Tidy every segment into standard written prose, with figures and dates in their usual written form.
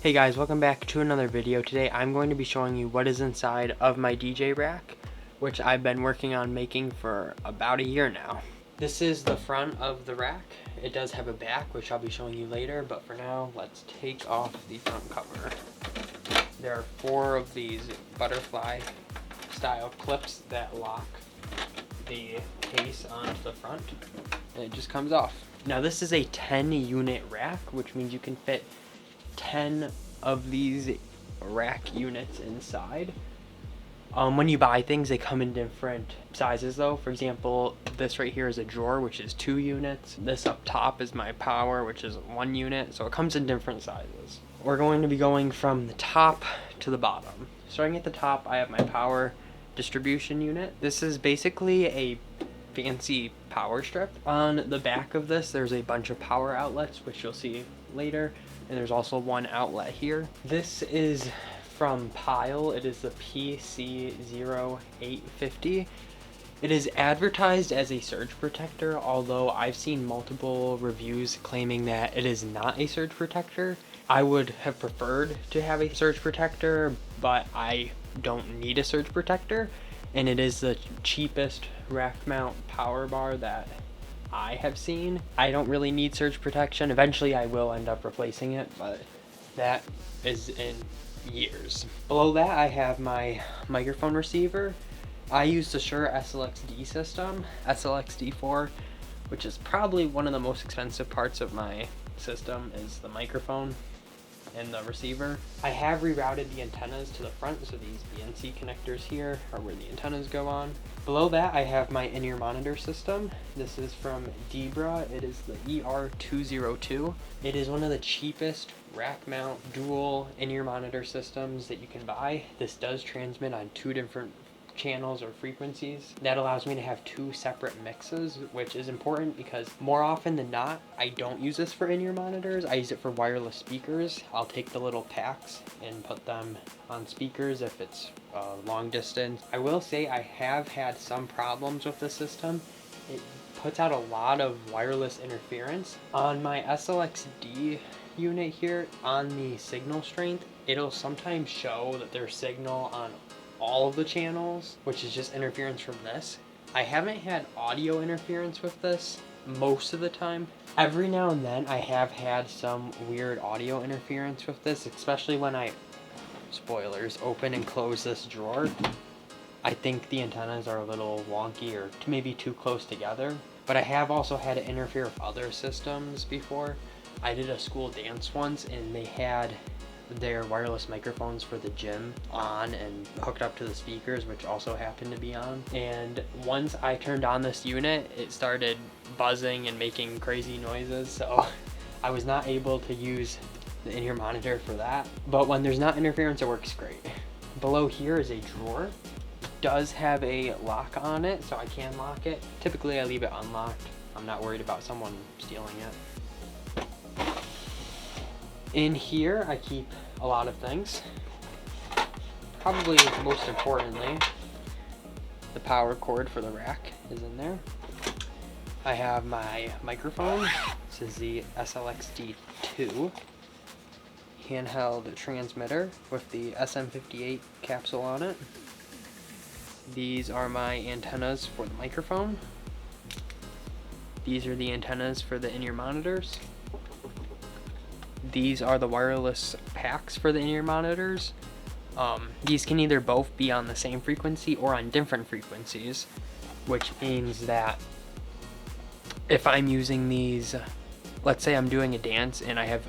Hey guys, welcome back to another video. Today I'm going to be showing you what is inside of my DJ rack, which I've been working on making for about a year now. This is the front of the rack. It does have a back, which I'll be showing you later, but for now, let's take off the front cover. There are 4 of these butterfly style clips that lock the case onto the front, and it just comes off. Now this is a 10 unit rack, which means you can fit 10 of these rack units inside. When you buy things, they come in different sizes though. For example, this right here is a drawer, which is 2 units. This up top is my power, which is 1 unit. So it comes in different sizes. We're going to be going from the top to the bottom. Starting at the top, I have my power distribution unit. This is basically a fancy power strip. On the back of this, there's a bunch of power outlets, which you'll see later. And there's also one outlet here. This is from Pile. It is the PC0850. It is advertised as a surge protector, although I've seen multiple reviews claiming that it is not a surge protector. I would have preferred to have a surge protector, but I don't need a surge protector. And it is the cheapest rack mount power bar that I have seen. I don't really need surge protection. Eventually I will end up replacing it, but that is in years. Below that I have my microphone receiver. I use the Shure SLX-D system, SLX-D4, which is probably one of the most expensive parts of my system, is the microphone and the receiver. I have rerouted the antennas to the front, so these BNC connectors here are where the antennas go on. Below that I have my in-ear monitor system. This is from Debra. It is the ER202. It is one of the cheapest rack mount dual in-ear monitor systems that you can buy. This does transmit on 2 different channels or frequencies. That allows me to have 2 separate mixes, which is important because more often than not, I don't use this for in-ear monitors. I use it for wireless speakers. I'll take the little packs and put them on speakers if it's long distance. I will say I have had some problems with the system. It puts out a lot of wireless interference. On my SLX-D unit here, on the signal strength, it'll sometimes show that there's signal on all of the channels, which is just interference from this. I haven't had audio interference with this most of the time. Every now and then I have had some weird audio interference with this, especially when I, spoilers, open and close this drawer. I think the antennas are a little wonky or maybe too close together, but I have also had it interfere with other systems before. I did a school dance once and they had their wireless microphones for the gym on and hooked up to the speakers, which also happened to be on. And once I turned on this unit, it started buzzing and making crazy noises, so I was not able to use the in-ear monitor for that. But when there's not interference, it works great. Below here is a drawer. It does have a lock on it, so I can lock it. Typically I leave it unlocked. I'm not worried about someone stealing it. In here, I keep a lot of things. Probably most importantly, the power cord for the rack is in there. I have my microphone. This is the SLX-D2 handheld transmitter with the SM58 capsule on it. These are my antennas for the microphone. These are the antennas for the in-ear monitors. These are the wireless packs for the in-ear monitors. These can either both be on the same frequency or on different frequencies, which means that if I'm using these, let's say I'm doing a dance and I have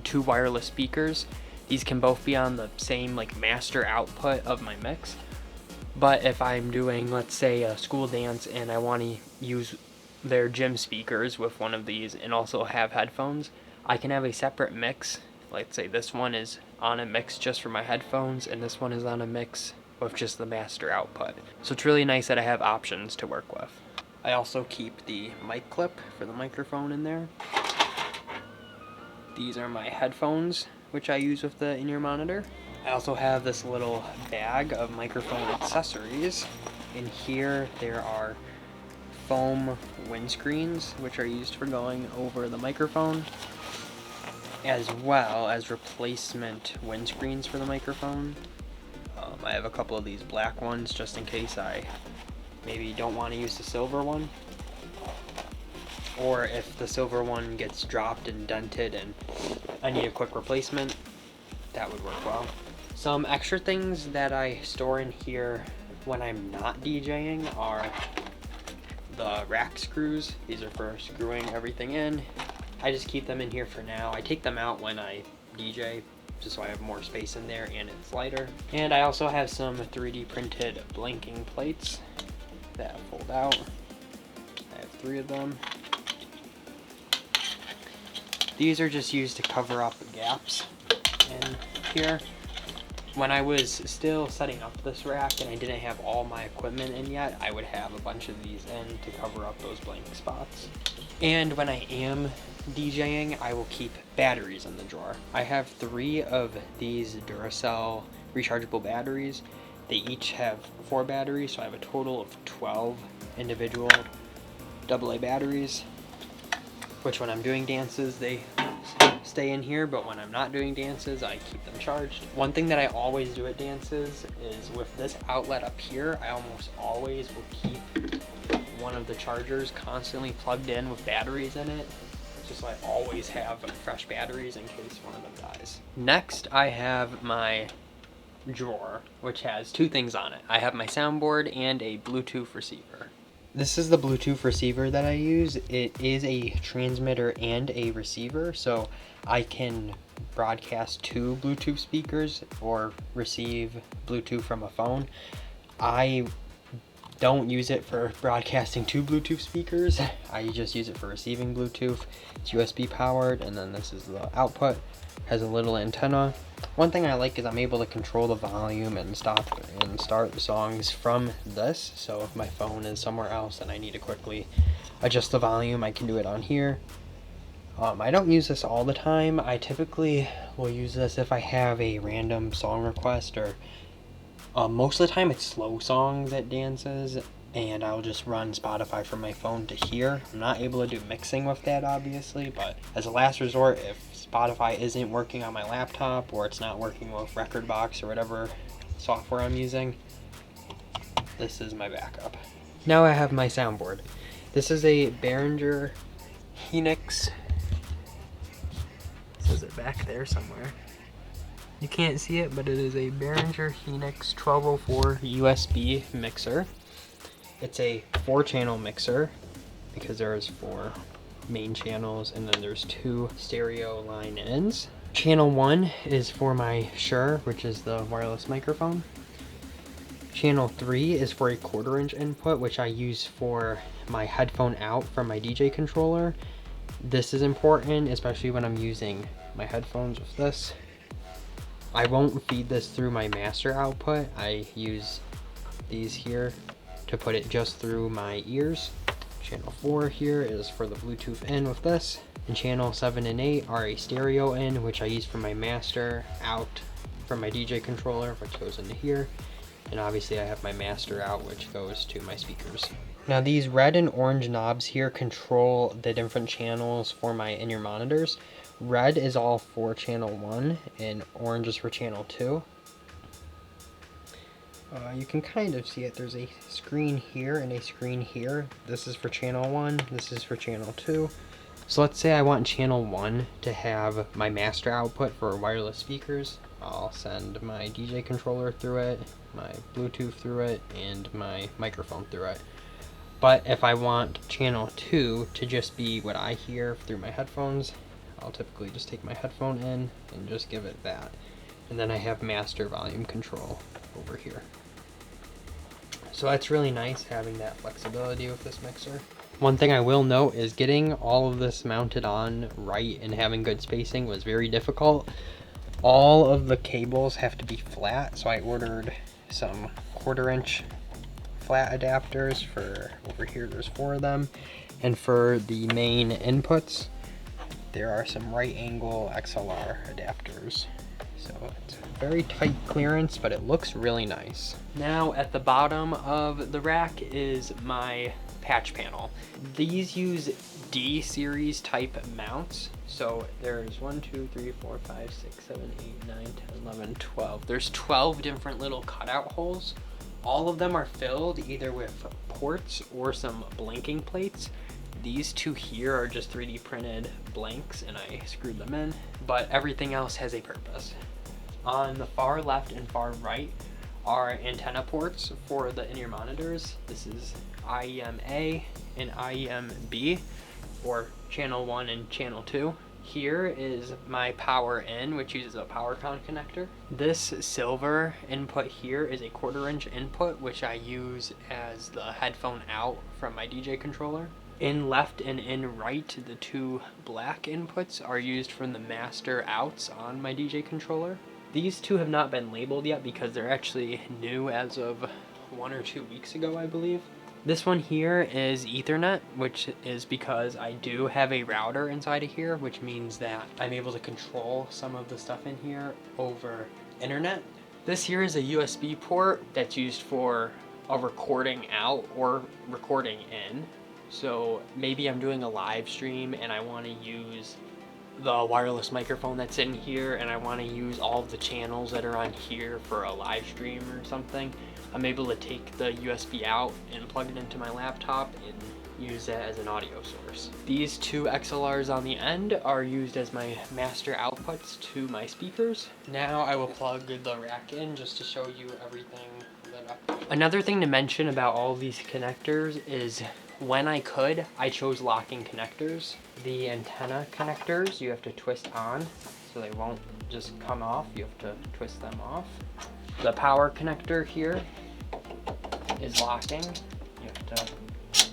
2 wireless speakers, these can both be on the same like master output of my mix. But if I'm doing, let's say, a school dance and I want to use their gym speakers with one of these and also have headphones, I can have a separate mix. Let's say this one is on a mix just for my headphones and this one is on a mix with just the master output. So it's really nice that I have options to work with. I also keep the mic clip for the microphone in there. These are my headphones, which I use with the in-ear monitor. I also have this little bag of microphone accessories. In here there are foam windscreens, which are used for going over the microphone. as well as replacement windscreens for the microphone. I have a couple of these black ones just in case I maybe don't want to use the silver one, or if the silver one gets dropped and dented and I need a quick replacement, that would work well. Some extra things that I store in here when I'm not DJing are the rack screws. These are for screwing everything in. I just keep them in here for now. I take them out when I DJ, just so I have more space in there and it's lighter. And I also have some 3D printed blinking plates that fold out. I have 3 of them. These are just used to cover up gaps in here. When I was still setting up this rack and I didn't have all my equipment in yet, I would have a bunch of these in to cover up those blank spots. And when I am DJing, I will keep batteries in the drawer. I have 3 of these Duracell rechargeable batteries. They each have 4 batteries, so I have a total of 12 individual AA batteries, which when I'm doing dances, they stay in here, but when I'm not doing dances, I keep them charged. One thing that I always do at dances is with this outlet up here, I almost always will keep one of the chargers constantly plugged in with batteries in it, just so I always have fresh batteries in case one of them dies. Next, I have my drawer, which has 2 things on it. I have my soundboard and a Bluetooth receiver. This is the Bluetooth receiver that I use. It is a transmitter and a receiver, so I can broadcast to Bluetooth speakers or receive Bluetooth from a phone. I don't use it for broadcasting to Bluetooth speakers. I just use it for receiving Bluetooth. It's USB powered, and then this is the output. Has a little antenna. One thing I like is I'm able to control the volume and stop and start the songs from this. So if my phone is somewhere else and I need to quickly adjust the volume, I can do it on here. I don't use this all the time. I typically will use this if I have a random song request, or most of the time it's slow songs at dances, and I'll just run Spotify from my phone to here. I'm not able to do mixing with that, obviously, but as a last resort, if Spotify isn't working on my laptop or it's not working with Rekordbox or whatever software I'm using, this is my backup. Now I have my soundboard. This is a Behringer Phoenix. Says it back there somewhere. You can't see it, but it is a Behringer Phoenix 1204 USB mixer. It's a 4-channel mixer because there's 4 main channels and then there's 2 stereo line ins. Channel 1 is for my Shure, which is the wireless microphone. Channel 3 is for a 1/4 inch input, which I use for my headphone out from my DJ controller. This is important, especially when I'm using my headphones with this. I won't feed this through my master output. I use these here to put it just through my ears. Channel 4 here is for the Bluetooth in with this. And channel 7 and 8 are a stereo in, which I use for my master out from my DJ controller, which goes into here. And obviously I have my master out, which goes to my speakers. Now these red and orange knobs here control the different channels for my in-ear monitors. Red is all for channel 1 and orange is for channel 2. You can kind of see it. There's a screen here and a screen here. This is for channel 1, this is for channel 2. So let's say I want channel 1 to have my master output for wireless speakers. I'll send my DJ controller through it, my Bluetooth through it, and my microphone through it. But if I want channel 2 to just be what I hear through my headphones, I'll typically just take my headphone in and just give it that. And then I have master volume control over here. So that's really nice having that flexibility with this mixer. One thing I will note is getting all of this mounted on right and having good spacing was very difficult. All of the cables have to be flat, so I ordered some 1/4 inch flat adapters for over here. There's 4 of them. And for the main inputs, there are some right angle XLR adapters. So it's very tight clearance, but it looks really nice. Now at the bottom of the rack is my patch panel. These use D series type mounts. So there's 1, 2, 3, 4, 5, 6, 7, 8, 9, 10, 11, 12. There's 12 different little cutout holes. All of them are filled either with ports or some blanking plates. These two here are just 3D printed blanks and I screwed them in, but everything else has a purpose. On the far left and far right are antenna ports for the in-ear monitors. This is IEM-A and IEM-B, or channel 1 and channel 2. Here is my power in, which uses a PowerCon connector. This silver input here is a 1/4 inch input, which I use as the headphone out from my DJ controller. In left and in right, the two black inputs are used from the master outs on my DJ controller. These two have not been labeled yet because they're actually new as of 1 or 2 weeks ago, I believe. This one here is Ethernet, which is because I do have a router inside of here, which means that I'm able to control some of the stuff in here over internet. This here is a USB port that's used for a recording out or recording in. So maybe I'm doing a live stream and I want to use the wireless microphone that's in here and I want to use all of the channels that are on here for a live stream or something. I'm able to take the USB out and plug it into my laptop and use that as an audio source. These two XLRs on the end are used as my master outputs to my speakers. Now I will plug the rack in just to show you everything that Another thing to mention about all of these connectors is when I could, I chose locking connectors. The antenna connectors you have to twist on so they won't just come off. You have to twist them off. The power connector here is locking. You have to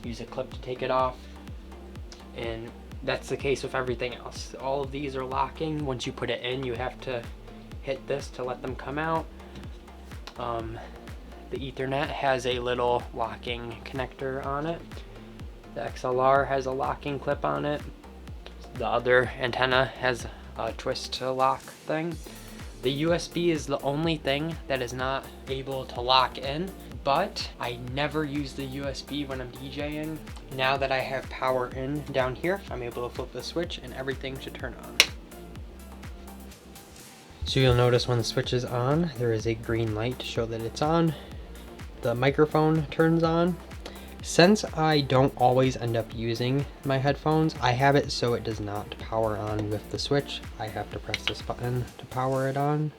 use a clip to take it off. And that's the case with everything else. All of these are locking. Once you put it in, you have to hit this to let them come out. The Ethernet has a little locking connector on it. The XLR has a locking clip on it. The other antenna has a twist to lock thing. The USB is the only thing that is not able to lock in, but I never use the USB when I'm DJing. Now that I have power in down here, I'm able to flip the switch and everything should turn on. So you'll notice when the switch is on, there is a green light to show that it's on. The microphone turns on. Since I don't always end up using my headphones, I have it so it does not power on with the switch. I have to press this button to power it on,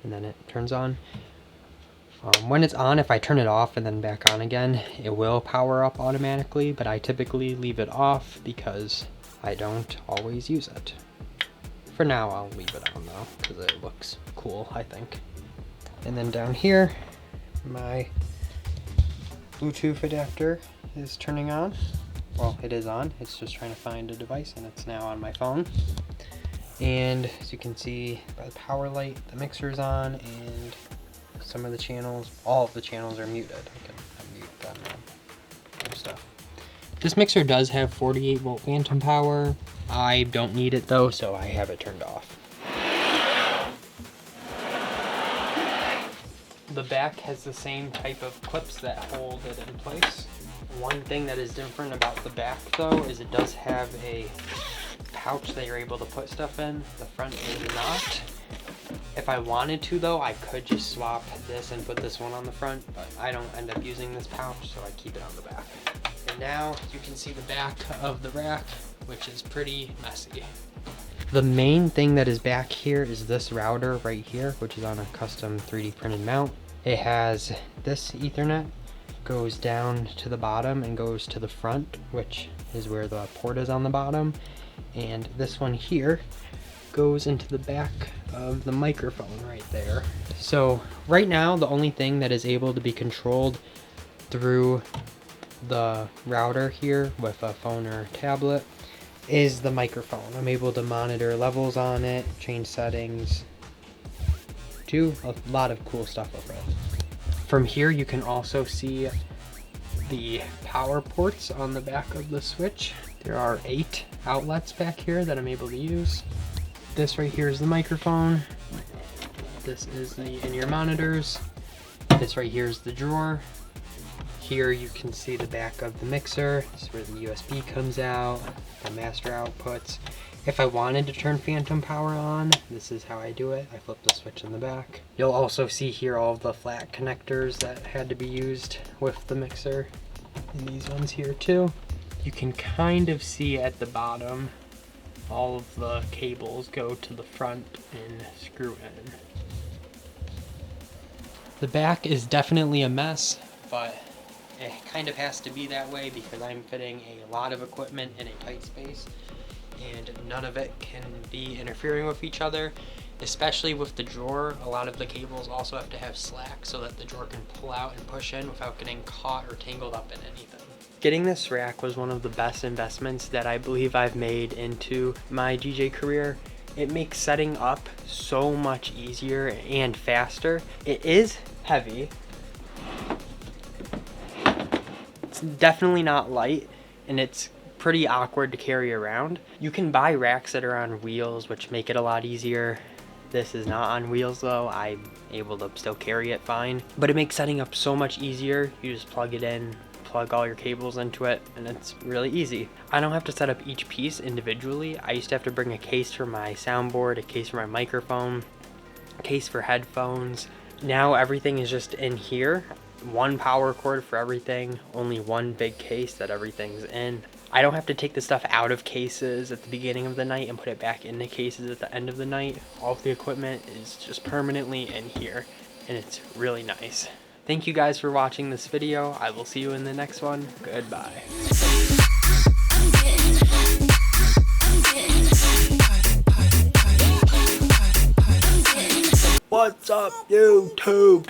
and then it turns on. When it's on, if I turn it off and then back on again, it will power up automatically, but I typically leave it off because I don't always use it. For now, I'll leave it on though, because it looks cool, I think. And then down here, my Bluetooth adapter is turning on. Well, it is on. It's just trying to find a device and it's now on my phone. And as you can see by the power light, the mixer is on and some of the channels, all of the channels are muted. I can unmute them and stuff. This mixer does have 48 volt phantom power. I don't need it though, so I have it turned off. The back has the same type of clips that hold it in place. One thing that is different about the back though is it does have a pouch that you're able to put stuff in. The front is not. If I wanted to though, I could just swap this and put this one on the front, but I don't end up using this pouch, so I keep it on the back. And now you can see the back of the rack, which is pretty messy. The main thing that is back here is this router right here, which is on a custom 3D printed mount. It has this Ethernet, goes down to the bottom and goes to the front, which is where the port is on the bottom. And this one here goes into the back of the microphone right there. So right now, the only thing that is able to be controlled through the router here with a phone or tablet is the microphone. I'm able to monitor levels on it, change settings, do a lot of cool stuff with it. From here you can also see the power ports on the back of the switch. There are 8 outlets back here that I'm able to use. This right here is the microphone. This is the in-ear monitors. This right here is the drawer. Here you can see the back of the mixer. This is where the USB comes out, the master outputs. If I wanted to turn phantom power on, this is how I do it. I flip the switch in the back. You'll also see here all of the flat connectors that had to be used with the mixer. And these ones here too. You can kind of see at the bottom, all of the cables go to the front and screw in. The back is definitely a mess, but it kind of has to be that way because I'm fitting a lot of equipment in a tight space and none of it can be interfering with each other, especially with the drawer. A lot of the cables also have to have slack so that the drawer can pull out and push in without getting caught or tangled up in anything. Getting this rack was one of the best investments that I believe I've made into my DJ career. It makes setting up so much easier and faster. It is heavy. It's definitely not light, and it's pretty awkward to carry around. You can buy racks that are on wheels, which make it a lot easier. This is not on wheels though. I'm able to still carry it fine, but it makes setting up so much easier. You just plug it in, plug all your cables into it, and it's really easy. I don't have to set up each piece individually. I used to have to bring a case for my soundboard, a case for my microphone, a case for headphones. Now everything is just in here. One power cord for everything, only one big case that everything's in. I don't have to take the stuff out of cases at the beginning of the night and put it back into cases at the end of the night. All of the equipment is just permanently in here, and it's really nice. Thank you guys for watching this video. I will see you in the next one. Goodbye. What's up, YouTube?